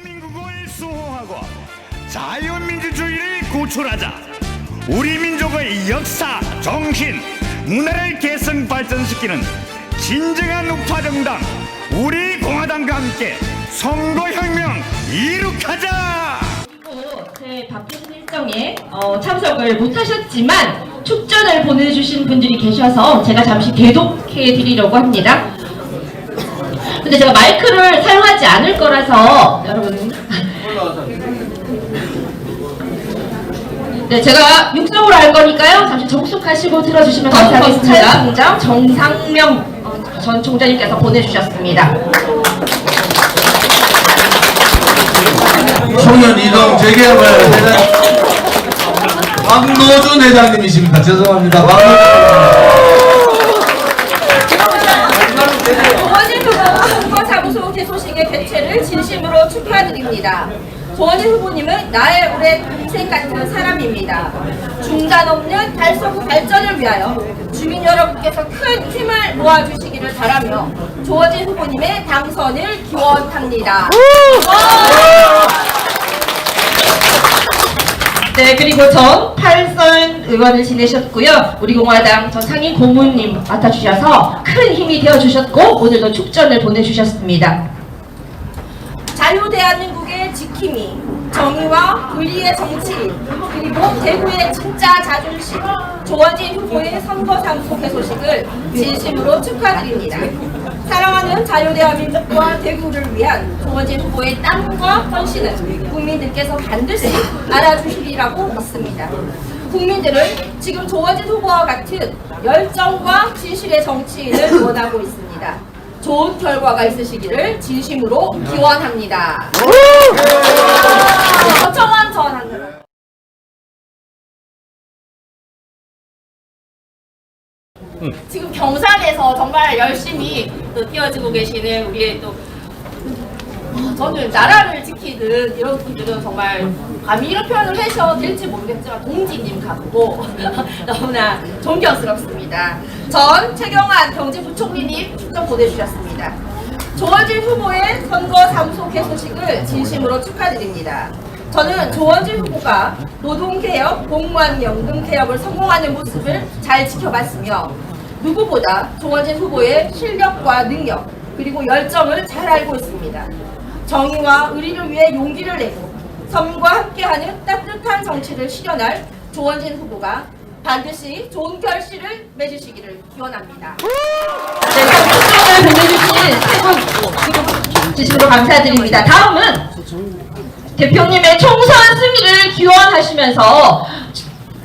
대한민국을 수호하고 자유민주주의를 구출하자. 우리 민족의 역사, 정신, 문화를 개성 발전시키는 진정한 우파정당 우리 공화당과 함께 선거혁명 이룩하자. 제 바쁜 일정에 참석을 못하셨지만 축전을 보내주신 분들이 계셔서 제가 잠시 대독해 드리려고 합니다. 근데 제가 마이크를 사용하지 않을 거라서 여러분 네, 제가 육성으로 할 거니까요. 잠시 정숙하시고 들어주시면 감사하겠습니다. 차유총장 정상명 전 총장님께서 보내주셨습니다. 청년 이동 재개발 회장 박노준 회장님이십니다. 죄송합니다. 조원진 후보 사무소 개소식의 개최를 진심으로 축하드립니다. 조원진 후보님은 나의 오랜 동생 같은 사람입니다. 중단 없는 달서구 발전을 위하여 주민 여러분께서 큰 힘을 모아주시기를 바라며 조원진 후보님의 당선을 기원합니다. 네, 그리고 전 팔선 의원을 지내셨고요. 우리 공화당 전 상임 고문님 맡아주셔서 큰 힘이 되어주셨고 오늘도 축전을 보내주셨습니다. 자유대한민국의 지킴이, 정의와 의리의 정치, 그리고 대구의 진짜 자존심, 조원진 후보의 선거사무소 개소식을 진심으로 축하드립니다. 사랑하는 자유대한민국과 대구를 위한 조원진 후보의 땀과 헌신은 국민들께서 반드시 알아주시리라고 믿습니다. 국민들은 지금 조원진 후보와 같은 열정과 진실의 정치인을 원하고 있습니다. 좋은 결과가 있으시기를 진심으로 기원합니다. 서청원 전 한글. 지금 경산에서 정말 열심히 또 뛰어주고 계시는 우리의 또 저는 나라를 지키는 이런 분들은 정말 감히 이런 표현을 해서 될지 모르겠지만 동지님 같고 너무나 존경스럽습니다. 전 최경환 경제부총리님 축전 보내주셨습니다. 조원진 후보의 선거사무소 개소식을 진심으로 축하드립니다. 저는 조원진 후보가 노동개혁, 공무원연금개혁을 성공하는 모습을 잘 지켜봤으며 누구보다 조원진 후보의 실력과 능력 그리고 열정을 잘 알고 있습니다. 정의와 의리를 위해 용기를 내고 서민과 함께하는 따뜻한 정치를 실현할 조원진 후보가 반드시 좋은 결실을 맺으시기를 기원합니다. 네, 축전을 보내주신 세분 진심으로 감사드립니다. 다음은 대표님의 총선 승리를 기원하시면서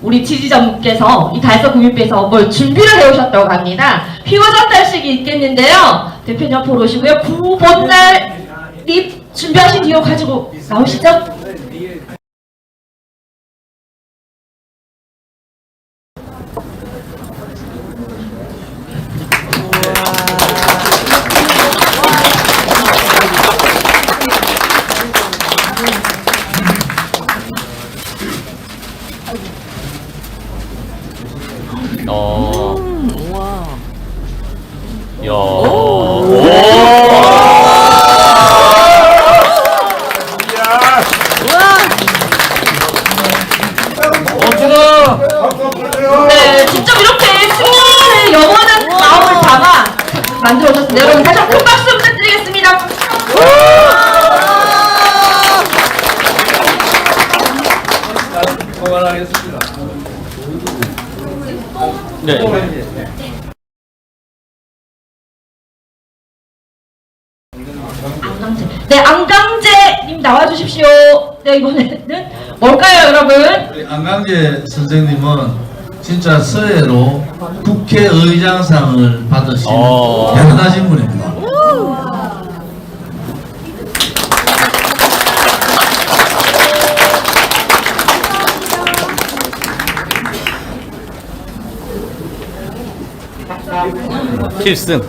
우리 지지자분께서 이 달서 국민께서 뭘 준비를 해오셨다고 합니다. 피와 전달식이 있겠는데요. 대표님 앞으로 오시고요. 구본날 립 준비하신 뒤로 가지고 나오시죠. 네, 직접 이렇게 승리의 영원한 마음을 담아 만들어 오셨습니다. 여러분 다시 한번 큰 박수 부탁드리겠습니다. 그만하겠습니다. 네, 안강재님 나와주십시오. 네, 이번에는 뭘까요, 여러분? 우리 안강재 선생님은 진짜 서해로 국회의장상을 받으신 대단하신 분입니다. 필승.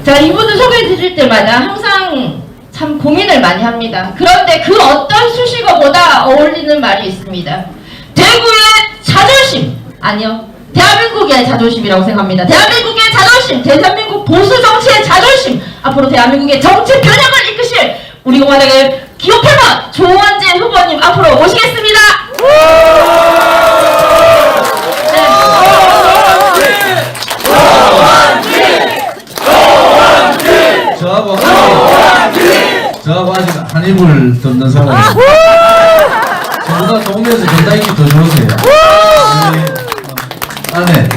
자, 이분을 소개 수식어를 들을 때마다 항상 참 고민을 많이 합니다. 그런데 그 어떤 수식어보다 어울리는 말이 있습니다. 대구의 자존심! 아니요. 대한민국의 자존심이라고 생각합니다. 대한민국의 자존심! 대한민국 보수 정치의 자존심! 앞으로 대한민국의 정치 변혁을 이끄실 우리 공화당의 기호패번 조원진 후보님 앞으로 모시겠습니다. 저하고 아직 한 입을 듣는 사람이 저보다 동네에서 전달인기 더 좋으세요. 우리 아내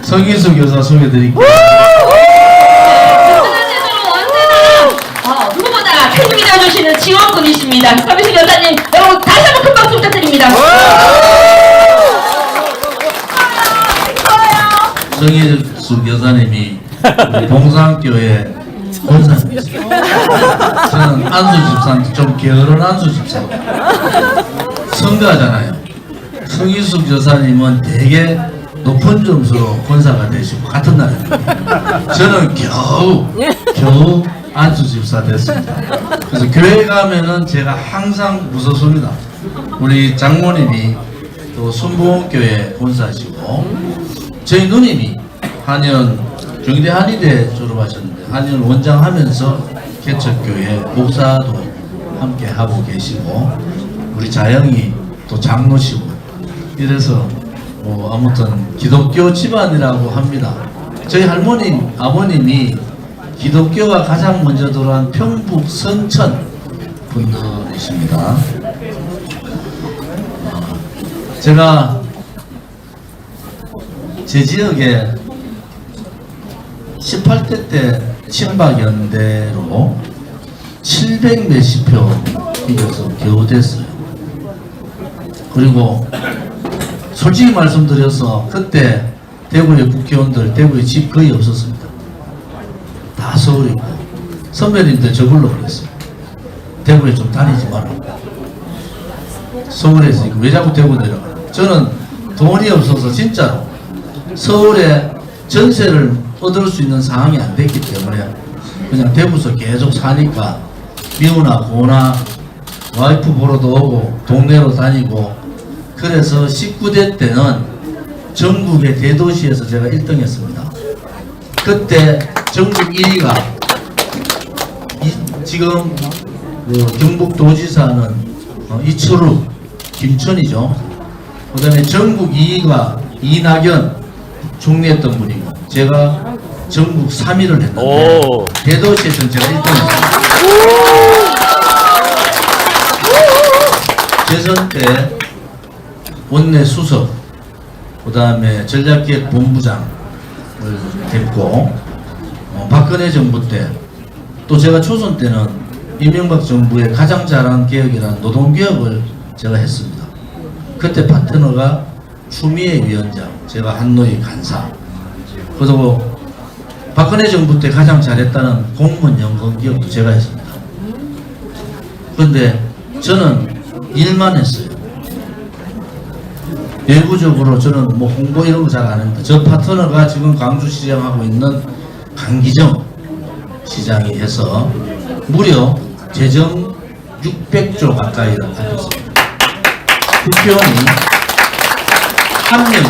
성인숙 여사 소개드릴게요. 언제나 누구보다 큰 힘이 되어주시는 지원군이십니다. 서비스 여사님 여러분 다시 한번 큰 박수 부탁드립니다. 성인숙 여사님이 우리 봉산교회 권사님이세요. 저는 안수집사인데 좀 게으른 안수집사. 성가잖아요. 성인숙 여사님은 되게 높은 점수로 권사가 되시고 같은 날입니다. 저는 겨우 안수집사 됐습니다. 그래서 교회 가면은 제가 항상 무섭습니다. 우리 장모님이 또 순복음교회 권사시고 저희 누님이 한연 경희대 한의대 졸업하셨는데 한의원 원장 하면서 개척교회 목사도 함께 하고 계시고 우리 자영이 또 장로시고 이래서 아무튼 기독교 집안이라고 합니다. 저희 할머님 아버님이 기독교가 가장 먼저 들어간 평북 선천 분들이십니다. 제가 제 지역에 18대 때 친박연대로 700 몇십 표 이겨서 겨우 됐어요. 그리고 솔직히 말씀드려서 그때 대구의 국회의원들 대구에 집 거의 없었습니다. 다 서울이고 선배님들 저걸로 그랬어요. 대구에 좀 다니지 마라. 서울에서 왜 자꾸 대구 내려가? 저는 돈이 없어서 진짜로 서울에 전세를 얻을 수 있는 상황이 안 됐기 때문에 그냥 대구에서 계속 사니까 미우나 고나 와이프 보러도 오고 동네로 다니고 그래서 19대 때는 전국의 대도시에서 제가 1등 했습니다. 그때 전국 1위가 지금 경북도지사는 이철우 김천이죠. 그 다음에 전국 2위가 이낙연 총리했던 분이고 제가 전국 3위를 했는데 대도시에서는 제가 1등했습니다. 재선 때 원내 수석, 그 다음에 전략기획본부장을 했고 박근혜 정부 때 또 제가 초선 때는 이명박 정부의 가장 잘한 개혁이라는 노동개혁을 제가 했습니다. 그때 파트너가 추미애 위원장, 제가 한노희 간사. 그리고 박근혜 정부 때 가장 잘했다는 공무원 연금 개혁도 제가 했습니다. 그런데 저는 일만 했어요. 외부적으로 저는 뭐 홍보 이런 거 잘 안 합니다. 저 파트너가 지금 광주시장하고 있는 강기정 시장이 해서 무려 재정 600조 가까이를 받았습니다. 국회의원이 한 명이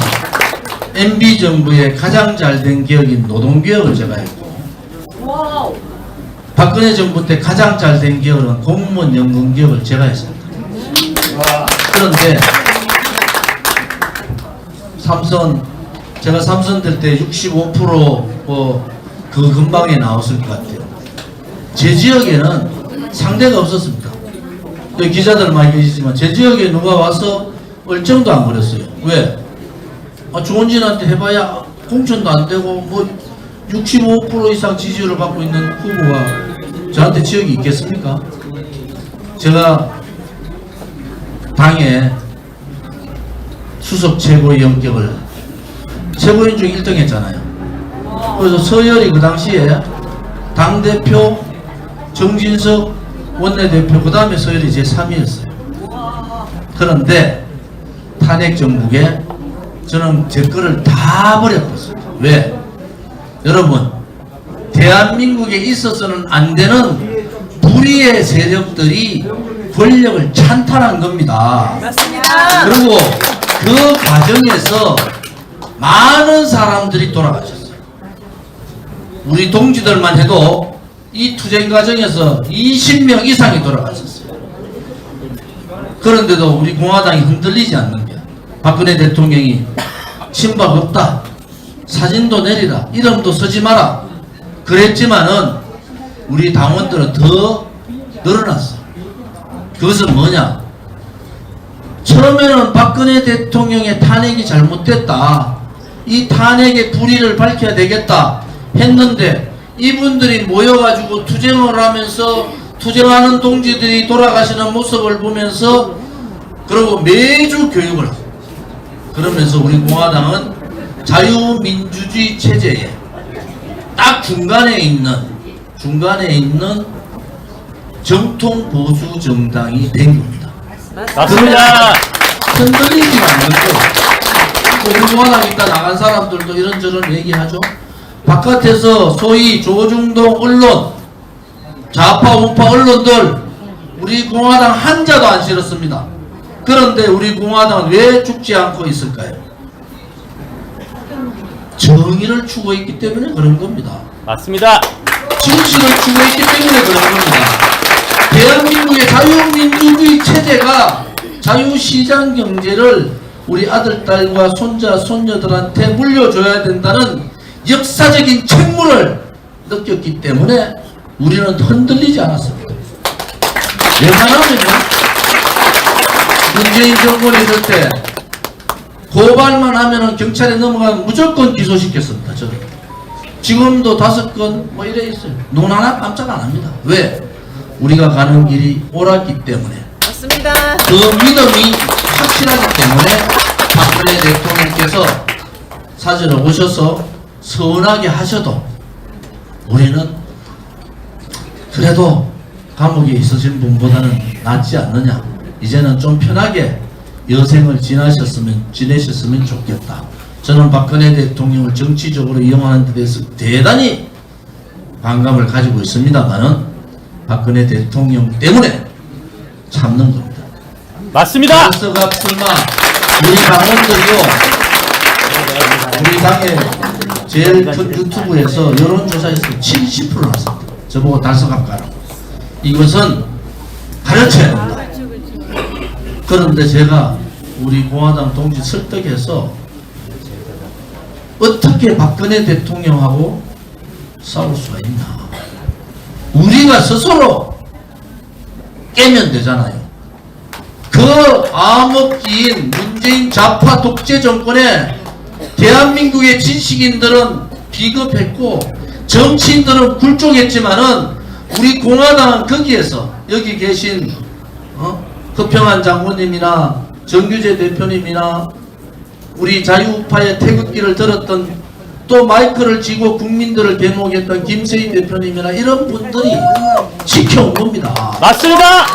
MB정부의 가장 잘된 개혁인 노동개혁을 제가 했고 박근혜 정부 때 가장 잘된 개혁은 공무원 연금 개혁을 제가 했습니다. 그런데 제가 삼선 될 때 65% 그 근방에 나왔을 것 같아요. 제 지역에는 상대가 없었습니다. 기자들 많이 계시지만 제 지역에 누가 와서 얼쩡도 안 그랬어요. 왜? 조원진한테 해봐야 공천도 안 되고 뭐 65% 이상 지지율을 받고 있는 후보가 저한테 지역이 있겠습니까? 제가 당에 수석 최고의 영격을 최고인 중 1등 했잖아요. 그래서 서열이 그 당시에 당대표, 정진석 원내대표, 그 다음에 서열이 제 3위였어요. 그런데 탄핵 정국에 저는 제 거를 다 버려버렸어요. 왜? 여러분, 대한민국에 있어서는 안 되는 불의의 세력들이 권력을 찬탈한 겁니다. 맞습니다. 그리고 그 과정에서 많은 사람들이 돌아가셨어요. 우리 동지들만 해도 이 투쟁 과정에서 20명 이상이 돌아가셨어요. 그런데도 우리 공화당이 흔들리지 않는 게, 박근혜 대통령이 친박 없다, 사진도 내리라, 이름도 쓰지 마라 그랬지만은 우리 당원들은 더 늘어났어. 그것은 뭐냐? 처음에는 박근혜 대통령의 탄핵이 잘못됐다, 이 탄핵의 불의를 밝혀야 되겠다 했는데, 이분들이 모여가지고 투쟁을 하면서 투쟁하는 동지들이 돌아가시는 모습을 보면서, 그리고 매주 교육을 하고, 그러면서 우리 공화당은 자유민주주의 체제에 딱 중간에 있는 정통 보수 정당이 된 겁니다. 맞습니다. 흔들리지 않는 거. 우리 공화당 있다 나간 사람들도 이런저런 얘기하죠. 바깥에서 소위 조중동 언론, 좌파 우파 언론들 우리 공화당 한자도 안 실었습니다. 그런데 우리 공화당은 왜 죽지 않고 있을까요? 정의를 추구했기 때문에 그런 겁니다. 맞습니다. 진실을 추구했기 때문에 그런 겁니다. 대한민국의 자유민주주의 체제가 자유시장 경제를 우리 아들, 딸과 손자, 손녀들한테 물려줘야 된다는 역사적인 책무를 느꼈기 때문에 우리는 흔들리지 않았습니다. 웬만하면요, 문재인 정권이 있을 때 고발만 하면은 경찰에 넘어가면 무조건 기소시켰습니다. 저는 지금도 5건 뭐 이래 있어요. 눈 하나 깜짝 안 합니다. 왜? 우리가 가는 길이 옳았기 때문에, 맞습니다. 그 믿음이 확실하기 때문에 박근혜 대통령께서 사전에 오셔서 서운하게 하셔도 우리는 그래도 감옥에 있으신 분보다는 낫지 않느냐, 이제는 좀 편하게 여생을 지내셨으면 좋겠다. 저는 박근혜 대통령을 정치적으로 이용하는 데 대해서 대단히 반감을 가지고 있습니다만은 박근혜 대통령 때문에 참는 겁니다. 맞습니다. 달서가 출마, 우리 당원들이요, 우리 당의 제일 큰 유튜브에서 여론조사에서 70% 나왔습니다. 저보고 달서갑 가라고. 이것은 가르쳐야 된다. 그런데 제가 우리 공화당 동지 설득해서 어떻게 박근혜 대통령하고 싸울 수가 있나, 우리가 스스로 깨면 되잖아요. 그 암흑기인 문재인 좌파 독재 정권에 대한민국의 진식인들은 비겁했고 정치인들은 굴종했지만은 우리 공화당은 거기에서, 여기 계신 허평한 장군님이나 정규재 대표님이나 우리 자유우파의 태극기를 들었던, 또 마이크를 쥐고 국민들을 대목했던 김세희 대표님이나 이런 분들이 지켜온 겁니다. 맞습니다.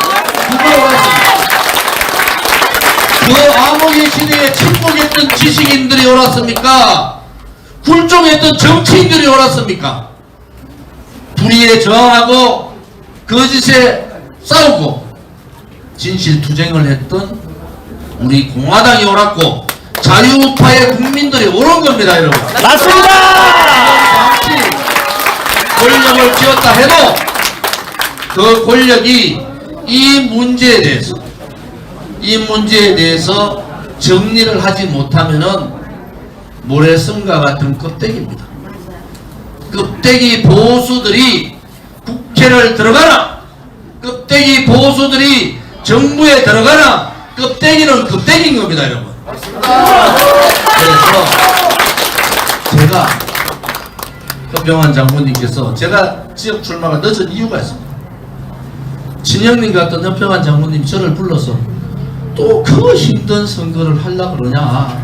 그 암흑의 시대에 침묵했던 지식인들이 옳았습니까? 굴종했던 정치인들이 옳았습니까? 불의에 저항하고 거짓에 싸우고 진실투쟁을 했던 우리 공화당이 옳았고 자유우파의 국민들이 옳은 겁니다, 여러분. 맞습니다. 잠시 권력을 쥐었다 해도 그 권력이 이 문제에 대해서 정리를 하지 못하면은 모래성과 같은 껍데기입니다. 껍데기 보수들이 국회를 들어가나, 껍데기 보수들이 정부에 들어가나, 껍데기는 껍데기인 겁니다, 여러분. 그래서 제가 허평한 장군님께서, 제가 지역 출마가 늦은 이유가 있습니다. 친형님 같은 허평한 장군님이 저를 불러서 또 그 힘든 선거를 하려고 그러냐,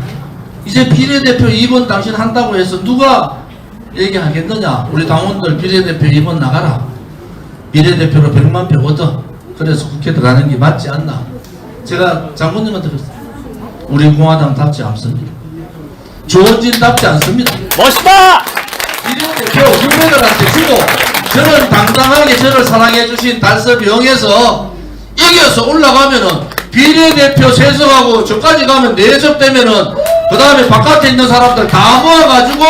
이제 비례대표 2번 당신 한다고 해서 누가 얘기하겠느냐, 우리 당원들 비례대표 2번 나가라, 비례대표로 100만 표 얻어, 그래서 국회 들어가는 게 맞지 않나. 제가 장군님한테 그랬어요. 우리 공화당답지 않습니다. 조원진답지 않습니다. 멋있다. 비례 표 후배들한테 주고 저는 당당하게 저를 사랑해 주신 달서병에서 이겨서 올라가면은 비례대표 세석하고 저까지 가면 4석 되면은 그 다음에 바깥에 있는 사람들 다 모아가지고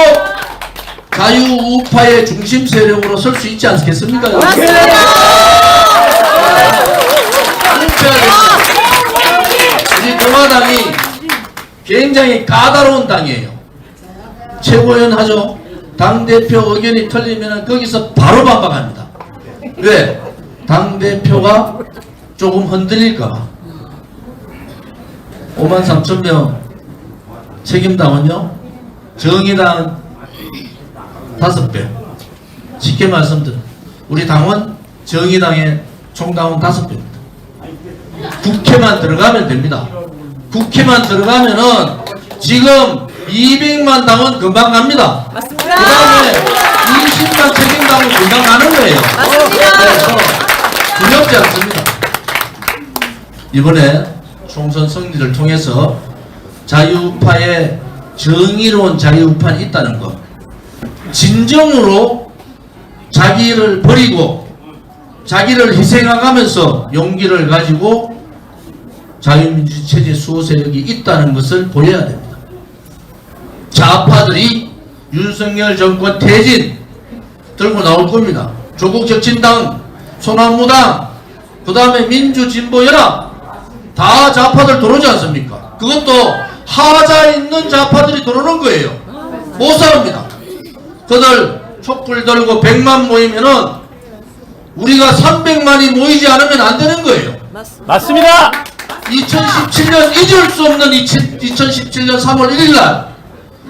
자유우파의 중심 세력으로 설 수 있지 않겠습니까? 우리 공화당이 굉장히 까다로운 당이에요. 최고위원 하죠. 당대표 의견이 틀리면 거기서 바로 반박합니다. 왜? 당대표가 조금 흔들릴까봐. 53,000명 책임당은요, 정의당 5배. 쉽게 말씀드려. 우리 당원 정의당의 총당원 5배입니다. 국회만 들어가면 됩니다. 국회만 들어가면은 지금 200만 당원 금방 갑니다. 맞습니다. 그 다음에 20만 책임당원 금방 가는 거예요. 그래서 두렵지 않습니다. 이번에 총선 승리를 통해서 자유우파의 정의로운 자유우파는 있다는 것, 진정으로 자기를 버리고 자기를 희생하면서 용기를 가지고 자유민주 체제 수호 세력이 있다는 것을 보여야 됩니다. 좌파들이 윤석열 정권 퇴진 들고 나올 겁니다. 조국혁신당, 소나무당, 그 다음에 민주진보연합 다 좌파들 들어오지 않습니까? 그것도 하자 있는 좌파들이 들어오는 거예요. 못 삽니다. 그들 촛불 들고 100만 모이면은 우리가 300만이 모이지 않으면 안 되는 거예요. 맞습니다. 2017년 잊을 수 없는 2017년 3월 1일날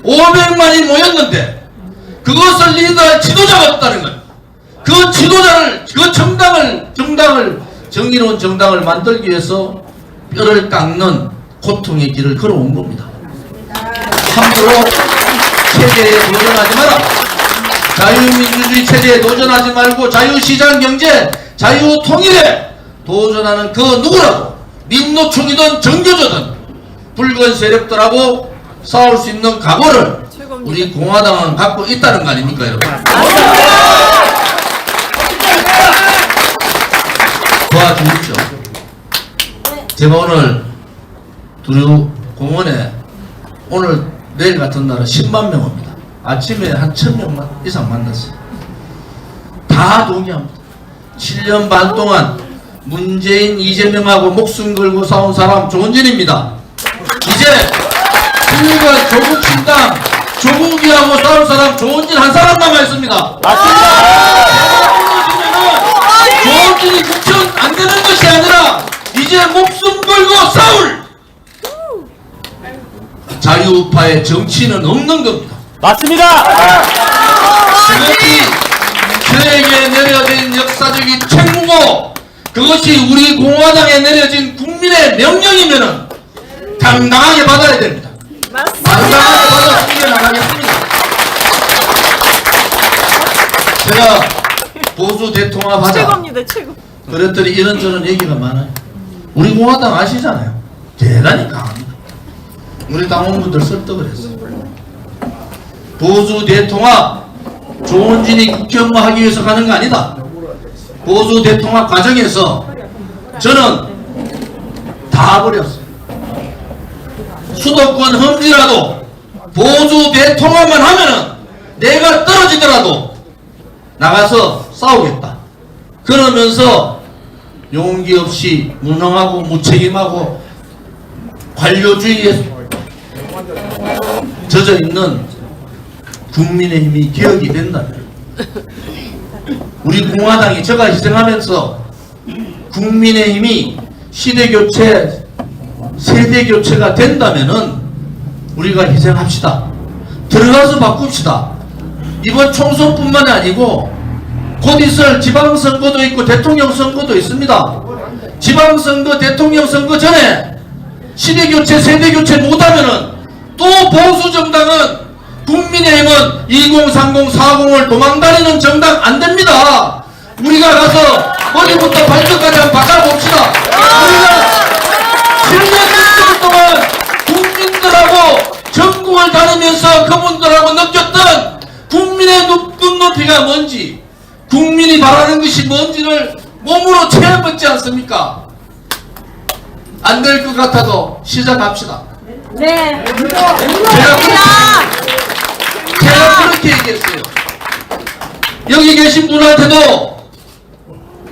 500만이 모였는데 그것을 리더할 지도자가 없다는 거예요. 그 지도자를, 그 정당을 정의로운 정당을 만들기 위해서 뼈를 깎는 고통의 길을 걸어온 겁니다. 함부로 체제에 도전하지 마라. 자유민주주의 체제에 도전하지 말고 자유시장 경제, 자유통일에 도전하는 그 누구라도 민노총이든 정교조든 붉은 세력들하고 싸울 수 있는 각오를 우리 공화당은 갖고 있다는 거 아닙니까, 여러분? 도와주십시오. 제가 오늘 두류 공원에 오늘 내일 같은 날은 10만 명 옵니다. 아침에 한 1000명 이상 만났어요. 다 동의합니다. 7년 반 동안 문재인, 이재명하고 목숨 걸고 싸운 사람 조원진입니다. 이제 우리가 조국 신당, 조국이하고 싸울 사람 조원진 한 사람 남아있습니다. 조원진이 국정 안 되는 것이 아니라 이제 목숨 걸고 싸울 자유우파의 정치는 없는 겁니다. 맞습니다. 그것이 저에게 내려진 역사적인 책무고 그것이 우리 공화당에 내려진 국민의 명령이면은 당당하게 받아야 됩니다. 당당하게 받아 승리해 나가겠습니다. 제가 보수 대통합하자 최고입니다, 최고. 그랬더니 이런저런 얘기가 많아요. 우리 공화당 아시잖아요. 대단히 강합니다. 우리 당원분들 설득을 했어요. 보수 대통합 조원진이 국회의원 하기 위해서 가는 거 아니다. 보수 대통합 과정에서 저는 다 버렸어요. 수도권 험지라도 보수 대통합만 하면은 내가 떨어지더라도 나가서 싸우겠다. 그러면서 용기 없이 무능하고 무책임하고 관료주의에 젖어 있는 국민의힘이 개혁이 된다면 우리 공화당이 제가 희생하면서 국민의힘이 시대교체, 세대교체가 된다면은 우리가 희생합시다. 들어가서 바꿉시다. 이번 총선뿐만 아니고 곧 있을 지방선거도 있고 대통령 선거도 있습니다. 지방선거, 대통령 선거 전에 시대교체, 세대교체 못하면은 또 보수정당은 국민의힘은 2030, 40을 도망다니는 정당 안 됩니다. 우리가 가서 머리부터 발끝까지 한번 바꿔봅시다. 우리가 7년 6개월 동안 국민들하고 전국을 다니면서 그분들하고 느꼈던 국민의 눈물 정의가 뭔지, 국민이 바라는 것이 뭔지를 몸으로 체험했지 않습니까? 안 될 것 같아도 시작합시다. 네. 제가 그렇게 얘기했어요. 여기 계신 분한테도,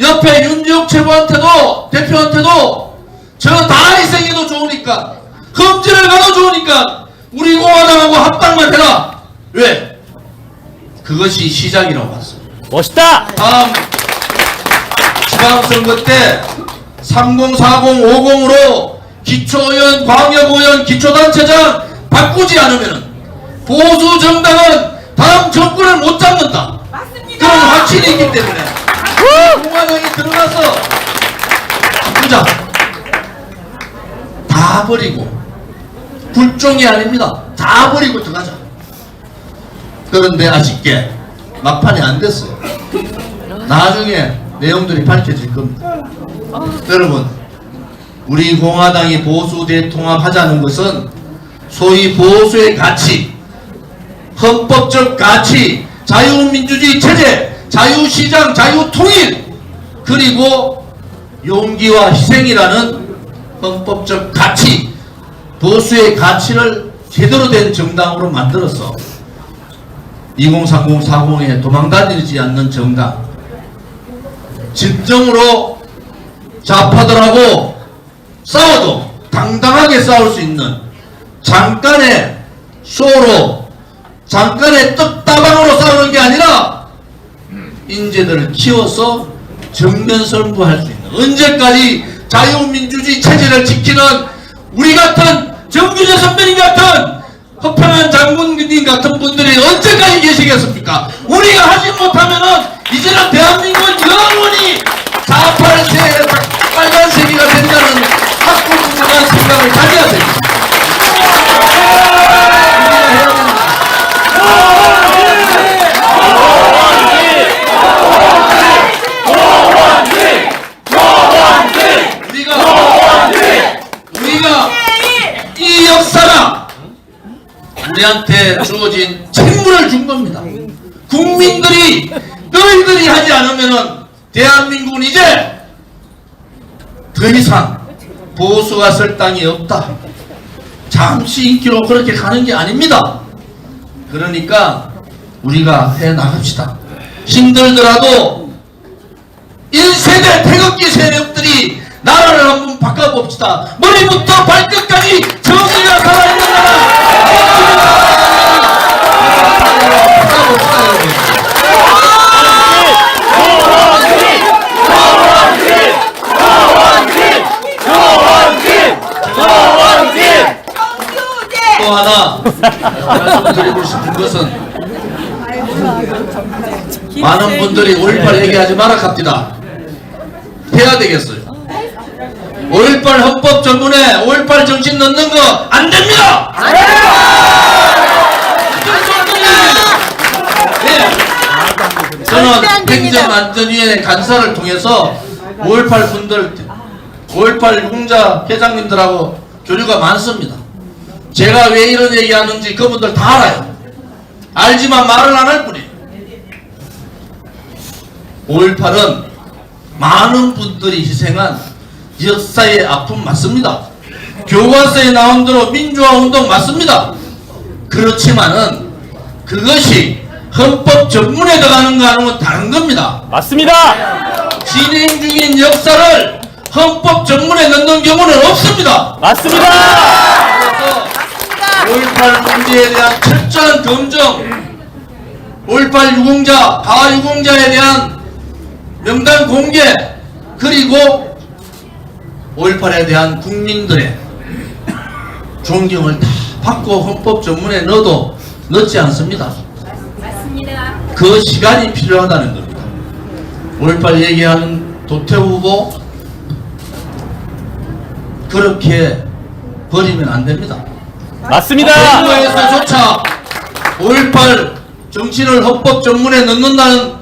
옆에 윤지욱 최고한테도, 대표한테도, 저 다 희생해도 좋으니까, 험지를 가도 좋으니까, 우리 공화당하고 합당만 해라. 왜? 그것이 시작이라고 봤습니다. 멋있다! 다음 지방선거 때 30, 40, 50으로 기초의원, 광역의원, 기초단체장 바꾸지 않으면 보수 정당은 다음 정권을 못 잡는다. 맞습니다. 그런 확신이 있기 때문에 공화당이 들어가서 바꾸자. 다 버리고, 굴종이 아닙니다. 다 버리고 들어가자. 그런데 아쉽게 막판이 안 됐어요. 나중에 내용들이 밝혀질 겁니다. 여러분, 우리 공화당이 보수 대통합하자는 것은 소위 보수의 가치, 헌법적 가치, 자유민주주의 체제, 자유시장, 자유통일, 그리고 용기와 희생이라는 헌법적 가치, 보수의 가치를 제대로 된 정당으로 만들어서 2030, 40에 도망다니지 않는 정당, 진정으로 좌파들하고 싸워도 당당하게 싸울 수 있는 잠깐의 쇼로, 잠깐의 떡다방으로 싸우는 게 아니라 인재들을 키워서 정면선부할 수 있는, 언제까지 자유민주주의 체제를 지키는 우리 같은 정규재 선배님 같은 허평한 장군님 같은 분들이 언제까지 계시겠습니까? 우리가 하지 못하면은 이제는 대한민국은 영원히 4.8세 빨간색이가 된다는 확고분명한 생각을 가져야 됩니다. 우리가 이 역사가 우리한테 주어진 책무를 준 겁니다. 국민들이, 너희들이 하지 않으면은 대한민국은 이제 더 이상 보수가 설 땅이 없다. 잠시 인기로 그렇게 가는 게 아닙니다. 그러니까 우리가 해 나갑시다. 힘들더라도 1세대 태극기 세력들이 나라를 한번 바꿔봅시다. 머리부터 발끝까지 정의가 살아있는 나라. 바꿔봅시다, 여러분. 또 하나 말씀드리고 싶은 것은, 많은 분들이 5.18 얘기하지 마라 합니다. 해야 되겠어요. 5.18 헌법 전문에 5.18 정신 넣는 거 안 됩니다. 네. 저는 행정안전위원회 간사를 통해서 5.18 분들, 5.18 유공자 회장님들하고 교류가 많습니다. 제가 왜 이런 얘기하는지 그분들 다 알아요. 알지만 말을 안 할 뿐이에요. 5.18은 많은 분들이 희생한 역사의 아픔 맞습니다. 교과서에 나온 대로 민주화 운동 맞습니다. 그렇지만은 그것이 헌법 전문에 들어가는 거하고는 다른 겁니다. 맞습니다! 진행 중인 역사를 헌법 전문에 넣는 경우는 없습니다. 맞습니다! 그래서 5.18 문제에 대한 철저한 검증, 5.18 유공자, 가유공자에 대한 명단 공개, 그리고 5.18에 대한 국민들의 존경을 다 받고 헌법 전문에 넣어도 넣지 않습니다. 맞습니다. 그 시간이 필요하다는 겁니다. 5.18 얘기하는 도태우 후보 그렇게 버리면 안 됩니다. 맞습니다! 대구에서조차 5.18 정신을 헌법 전문에 넣는다는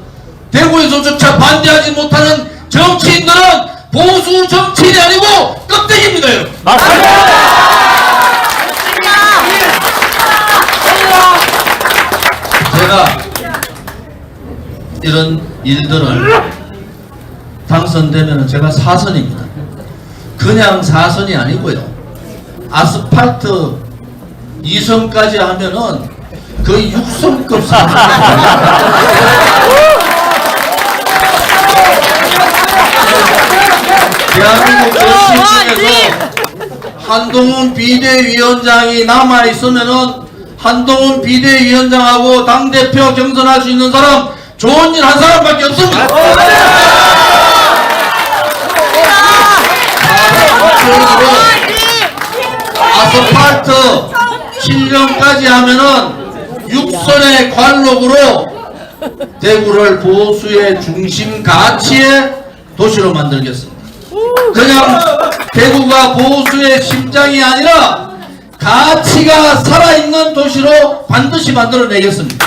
대구에서조차 반대하지 못하는 정치인들은 보수 정치인이 아니고 껍데기입니다, 여러분. 맞습니다! 제가 이런 일들을 당선되면 제가 사선입니다. 그냥 사선이 아니고요. 아스팔트 2선까지 하면은 거의 6선급 대한민국 정치 중에서 한동훈 비대위원장이 남아있으면은 한동훈 비대위원장하고 당대표 경선할 수 있는 사람 좋은 일 한 사람밖에 없습니다. 아스팔트 7년까지 하면은 6선의 관록으로 대구를 보수의 중심 가치의 도시로 만들겠습니다. 그냥 대구가 보수의 심장이 아니라 가치가 살아있는 도시로 반드시 만들어내겠습니다.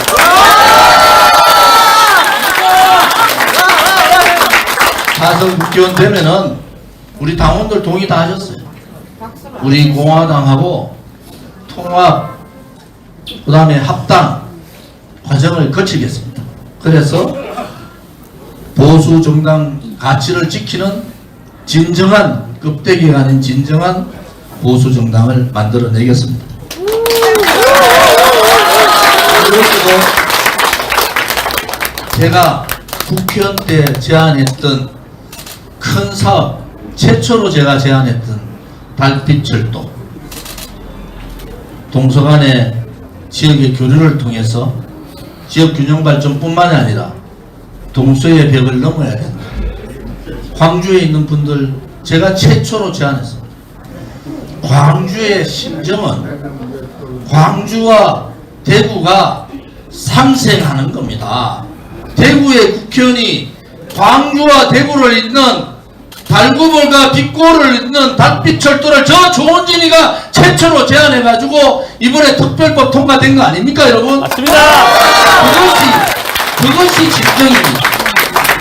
사선 국회의원 되면은 우리 당원들 동의 다 하셨어요. 우리 공화당하고 통합, 그 다음에 합당 과정을 거치겠습니다. 그래서 보수 정당 가치를 지키는 진정한 껍데기가 아닌 진정한 보수 정당을 만들어내겠습니다. 그리고 제가 국회의원 때 제안했던 큰 사업, 최초로 제가 제안했던 달빛철도, 동서간의 지역의 교류를 통해서 지역 균형 발전뿐만이 아니라 동서의 벽을 넘어야 된다. 광주에 있는 분들 제가 최초로 제안했습니다. 광주의 심정은 광주와 대구가 상생하는 겁니다. 대구의 국회의원이 광주와 대구를 잇는 달구벌과 빗골을 잇는 달빛철도를 저 조원진이가 최초로 제안해가지고 이번에 특별법 통과된 거 아닙니까, 여러분? 맞습니다. 그것이 진정입니다.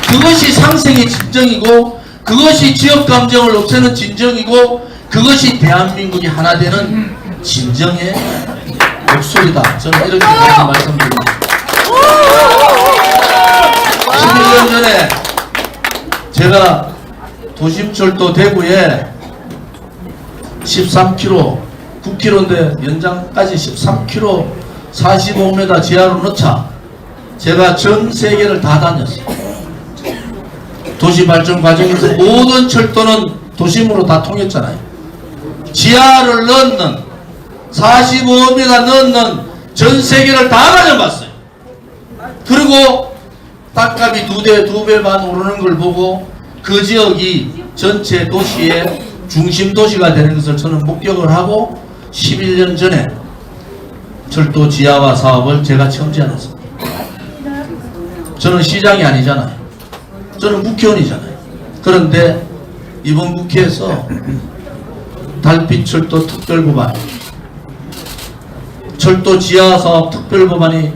그것이 상생의 진정이고, 그것이 지역 감정을 없애는 진정이고, 그것이 대한민국이 하나 되는 진정의 목소리다. 저는 이렇게까지 말씀드립니다. 11년 전에 제가 도심철도 대구에 13km, 9km인데 연장까지 13km, 45m 지하로 넣자. 제가 전 세계를 다 다녔어요. 도시발전 과정에서 모든 철도는 도심으로 다 통했잖아요. 지하를 넣는 45m 넣는 전 세계를 다 다녀봤어요. 그리고 땅값이 2배 반 오르는 걸 보고 그 지역이 전체 도시의 중심 도시가 되는 것을 저는 목격을 하고 11년 전에 철도 지하화 사업을 제가 처음 제안했습니다. 저는 시장이 아니잖아요. 저는 국회의원이잖아요. 그런데 이번 국회에서 달빛철도 특별법안, 철도 지하화 사업 특별법안이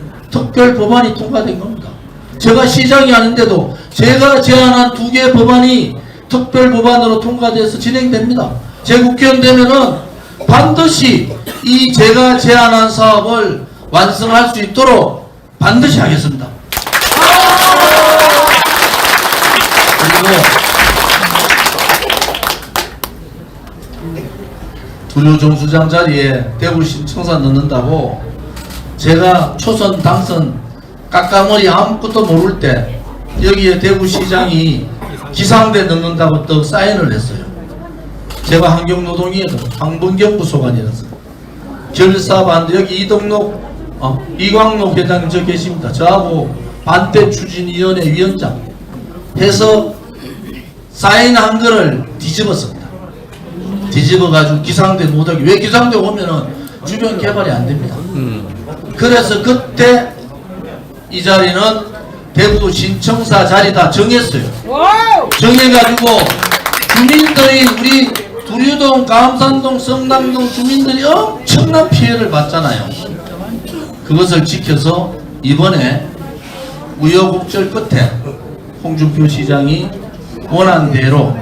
통과된 겁니다. 제가 시장이 아닌데도 제가 제안한 2개 법안이 특별법안으로 통과돼서 진행됩니다. 제 국회의원 되면은 반드시 이 제가 제안한 사업을 완성할 수 있도록 반드시 하겠습니다. 그리고 두류정수장 자리에 대구 신청사 넣는다고 제가 초선 당선 깎아머리 아무것도 모를 때 여기에 대구시장이 기상대 넣는다고 또 사인을 했어요. 제가 환경노동위에도 황본경 부소관이라서 결사반대 여기 이광록 회장님 저 계십니다. 저하고 반대추진위원회 위원장 해서 사인한 거를 뒤집었습니다. 뒤집어가지고 기상대 못하게. 왜 기상대 오면은 주변 개발이 안 됩니다. 그래서 그때 이 자리는 대구 신청사 자리다 정했어요. 정해가지고 주민들이 우리 두류동, 감산동, 성남동 주민들이 엄청난 피해를 받잖아요. 그것을 지켜서 이번에 우여곡절 끝에 홍준표 시장이 원한 대로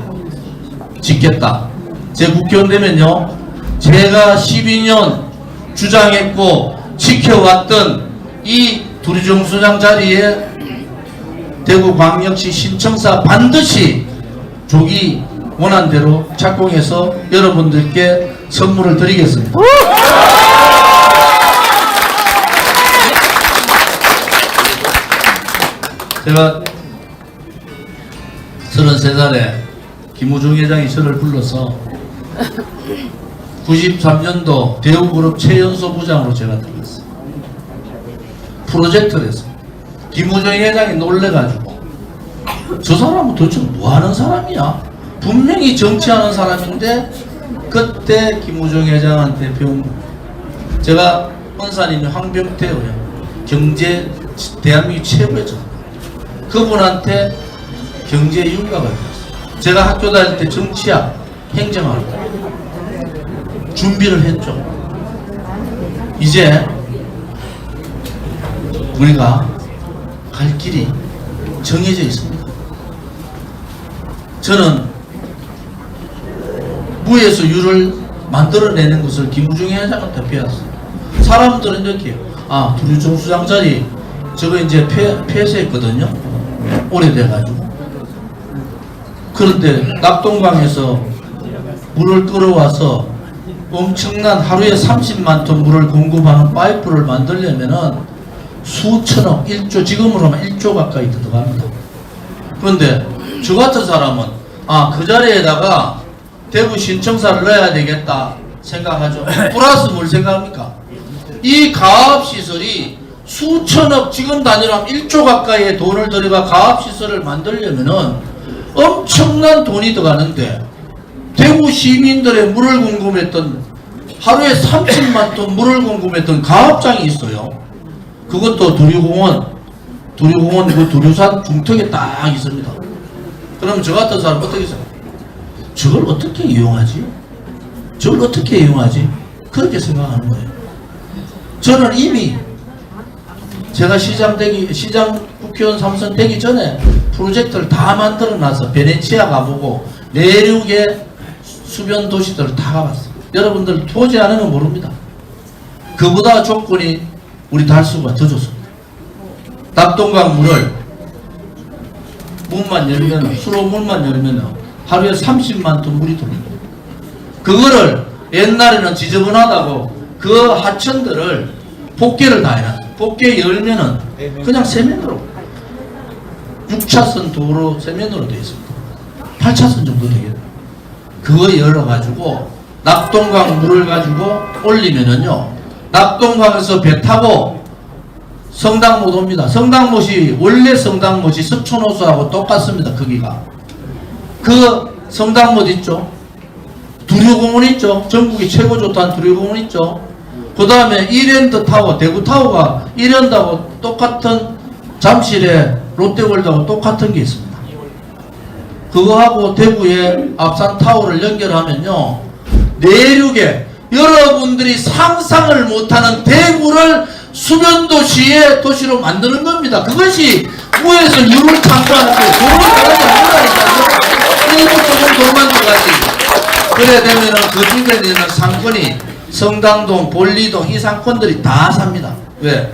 짓겠다. 제 국회의원 되면요, 제가 12년 주장했고 지켜왔던 이 두류정수장 자리에 대구광역시 신청사 반드시 조기 원안대로 착공해서 여러분들께 선물을 드리겠습니다. 제가 33살에 김우중 회장이 저를 불러서 93년도 대우그룹 최연소 부장으로 제가 들어갔어요. 프로젝트를 했어요. 김우중 회장이 놀래가지고 저 사람은 도대체 뭐하는 사람이야? 분명히 정치하는 사람인데 그때 김우중 회장한테 배운 거. 제가 원산인 황병태 의원 경제 대한민국 최고였죠. 그분한테 경제 윤곽을 배웠어요. 제가 학교 다닐 때 정치학, 행정학 준비를 했죠. 이제 우리가 갈 길이 정해져 있습니다. 저는 무에서 유를 만들어내는 것을 김우중 회장한테 배웠어요. 사람들은 이렇게 두류정수장 자리 저거 이제 폐쇄했거든요. 오래돼가지고. 그런데 낙동강에서 물을 끌어와서 엄청난 하루에 30만 톤 물을 공급하는 파이프를 만들려면은 수천억, 1조, 지금으로 하면 1조 가까이 들어갑니다. 그런데 저 같은 사람은 그 자리에다가 대구 신청사를 넣어야 되겠다 생각하죠. 플러스 뭘 생각합니까? 이 가압시설이 수천억, 지금 단위로 하면 1조 가까이의 돈을 들여가 가압시설을 만들려면은 엄청난 돈이 들어가는데 대구 시민들의 물을 공급했던 하루에 30만 톤 물을 공급했던 가압장이 있어요. 그것도 두류공원 그 두류산 중턱에 딱 있습니다. 그럼 저 같은 사람 어떻게 생각해요? 저걸 어떻게 이용하지? 저걸 어떻게 이용하지? 그렇게 생각하는 거예요. 저는 이미 제가 시장 국회의원 3선 되기 전에 프로젝트를 다 만들어 놔서 베네치아 가보고 내륙의 수변 도시들을 다 가봤어요. 여러분들 보지 않으면 모릅니다. 그보다 조건이 우리 달수가 더 좋습니다. 낙동강 물을 문만 열면, 수로문만 열면 하루에 30만 톤 물이 돌립니다. 그거를 옛날에는 지저분하다고 그 하천들을 복개를 다 해놨어요. 복개 열면은 그냥 세면으로 6차선 도로 세면으로 되어 있습니다. 8차선 정도 되겠네요. 그거 열어가지고 낙동강 물을 가지고 올리면은요, 낙동강에서 배 타고 성당못 옵니다. 성당못이 원래 성당못이 석촌호수하고 똑같습니다. 크기가. 그 성당못 있죠. 두류공원 있죠. 전국이 최고 좋다는 두류공원 있죠. 그 다음에 이랜드 타워, 대구 타워가 이랜드하고 똑같은, 잠실에 롯데월드하고 똑같은 게 있습니다. 그거하고 대구의 앞산 타워를 연결하면요, 내륙에 여러분들이 상상을 못하는 대구를 수변도시의 도시로 만드는 겁니다. 그것이 무에서 유를 창조하는 거예요. 돈을 들어가지 않는다니까요. 일부 조금 돈만 들어가지. 그래 되면은 그 주변에 있는 상권이 성당동, 볼리동 이 상권들이 다 삽니다. 왜?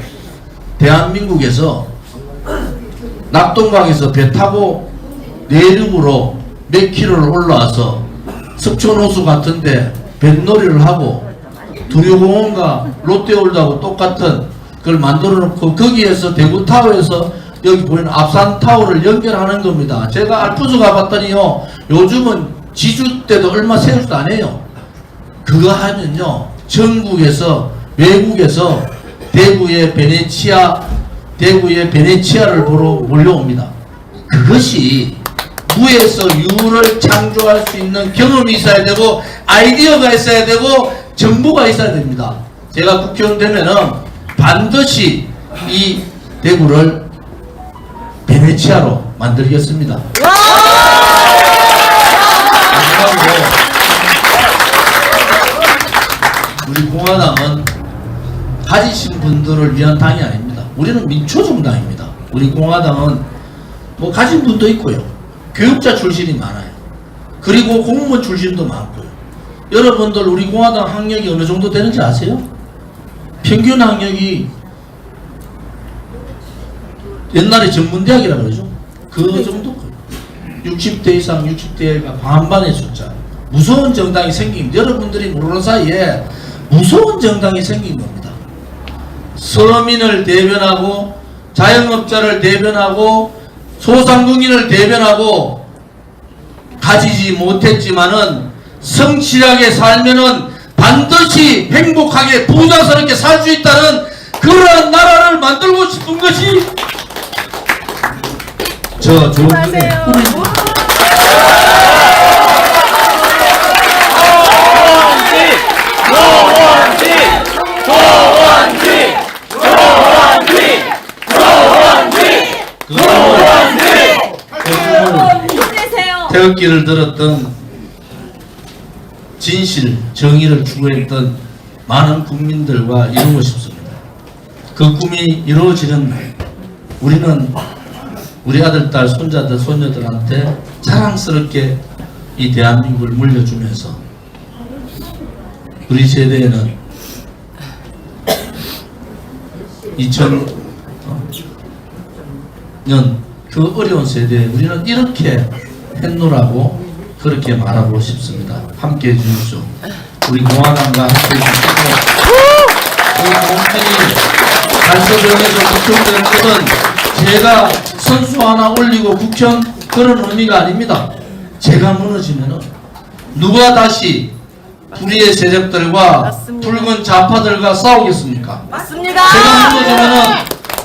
대한민국에서 낙동강에서 배 타고 내륙으로 몇 킬로를 올라와서 석촌호수 같은데 뱃놀이를 하고 두류공원과 롯데월드하고 똑같은 그걸 만들어 놓고 거기에서 대구타워에서 여기 보이는 앞산타워를 연결하는 겁니다. 제가 알프스 가봤더니요, 요즘은 지주 때도 얼마 세우지도 안 해요. 그거 하면요, 전국에서 외국에서 대구의 베네치아를 보러 몰려옵니다. 그것이 무에서 유를 창조할 수 있는 경험이 있어야 되고 아이디어가 있어야 되고 정보가 있어야 됩니다. 제가 국회의원 되면은 반드시 이 대구를 베네치아로 만들겠습니다. 우리 공화당은 가지신 분들을 위한 당이 아닙니다. 우리는 민초정당입니다. 우리 공화당은 뭐 가진 분도 있고요, 교육자 출신이 많아요. 그리고 공무원 출신도 많고요. 여러분들 우리 공화당 학력이 어느 정도 되는지 아세요? 평균 학력이 옛날에 전문대학이라고 그러죠. 그 정도 60대 이상 60대가 반반의 숫자. 무서운 정당이 생긴, 여러분들이 모르는 사이에 무서운 정당이 생긴 겁니다. 서민을 대변하고 자영업자를 대변하고 소상공인을 대변하고 가지지 못했지만은 성실하게 살면은 반드시 행복하게 부자스럽게 살 수 있다는 그러한 나라를 만들고 싶은 것이 저 조원근의 꿈입니다. 태극기를 들었던 진실, 정의를 추구했던 많은 국민들과 이루고 싶습니다. 그 꿈이 이루어지는 날 우리는 우리 아들, 딸, 손자들, 손녀들한테 자랑스럽게 이 대한민국을 물려주면서 우리 세대에는 2000년 그 어려운 세대에 우리는 이렇게 했노라고 그렇게 말하고 싶습니다. 함께 해주십시오. 우리 공화당과 함께 해주시고 그 공천이 달서병에서 국회의원 것은 제가 선수 하나 올리고 국현 그런 의미가 아닙니다. 제가 무너지면은 누가 다시 불의의 세력들과 붉은 좌파들과 싸우겠습니까? 맞습니다. 제가 무너지면은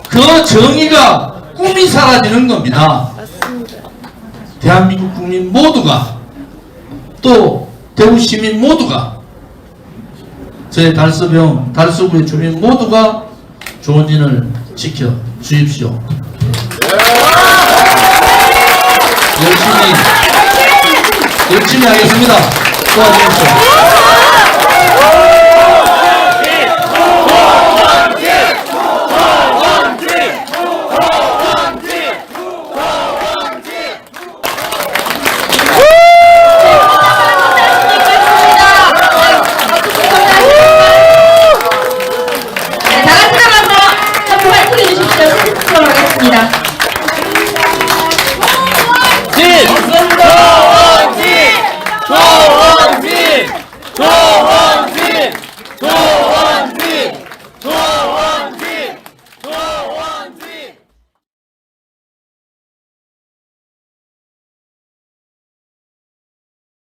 그 정의가 꿈이 사라지는 겁니다. 대한민국 국민 모두가 또 대구 시민 모두가 저희 달서병, 달서구의 주민 모두가 좋은 일을 지켜 주십시오. 열심히 하겠습니다. 도와주십시오.